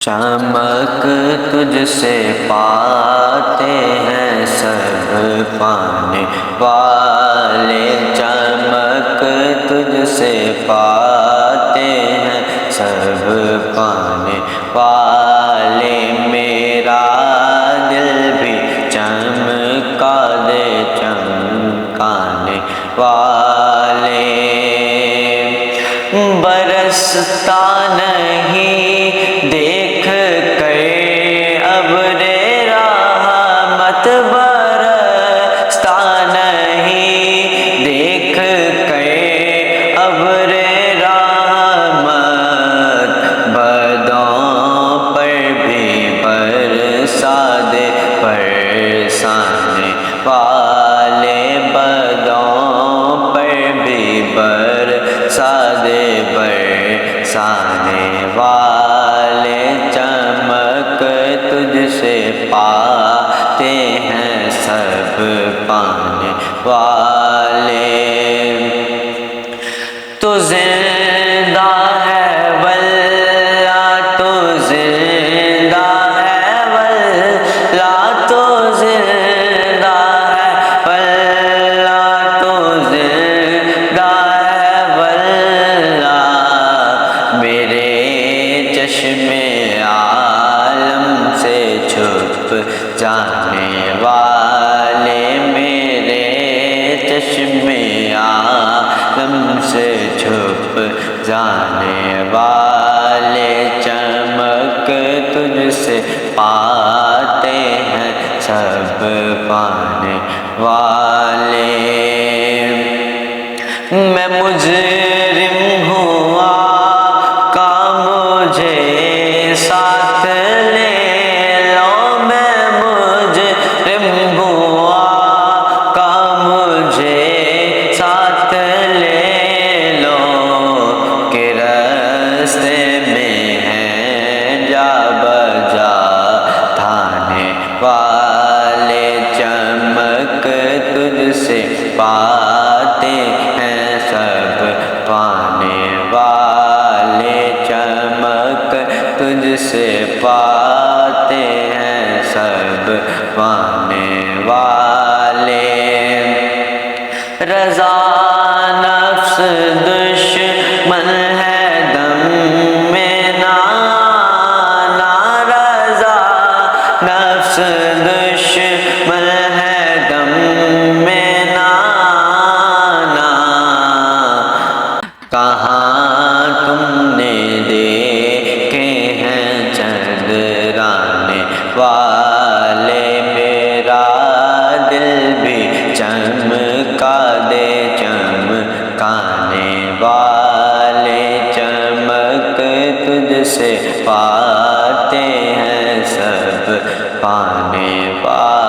چمک تجھ سے پاتے ہیں سب پانے والے، چمک تجھ سے پاتے ہیں سب پانے والے، میرا دل بھی چمکا دے چمکانے والے، برستا نہیں دیکھ کر ابر رحمت، برستا نہیں دیکھ کر ابر رحمت، بدوں پر بھی برسا دے برسانے والے، بدوں پر بھی برسا دے برسانے والے، چمک تجھ سے پاتے ہیں سب پانے والے، تو زندہ ہے واللہ، تو زندہ ہے واللہ، تو زندہ ہے واللہ، تو زندہ ہے واللہ، میرے چشم عالم سے چھپ جانے والے، میرے چشم عالم سے چھپ جانے والے، چمک تجھ سے پاتے ہیں سب پانے والے، میں مجرم ہوں آقا مجھے ساتھ لے لو، میں مجرم ہوں آقا مجھے ساتھ لے لو، کہ راستے میں ہیں جا بجا تھانے والے، چمک تجھ سے پاتے ہیں سب پانے والے، چمک تجھ سے پاتے ہیں سب پانے والے، رضا نفس دشمن ہے دم میں نانا، رضا نفس دشمن ہے دم میں نانا، کہاں تم نے دیکھے ہیں چندرانے والے، میرا دل بھی چمکا دے چمکانے والے، چمک تجھ سے پاتے ہیں سب پانے والے۔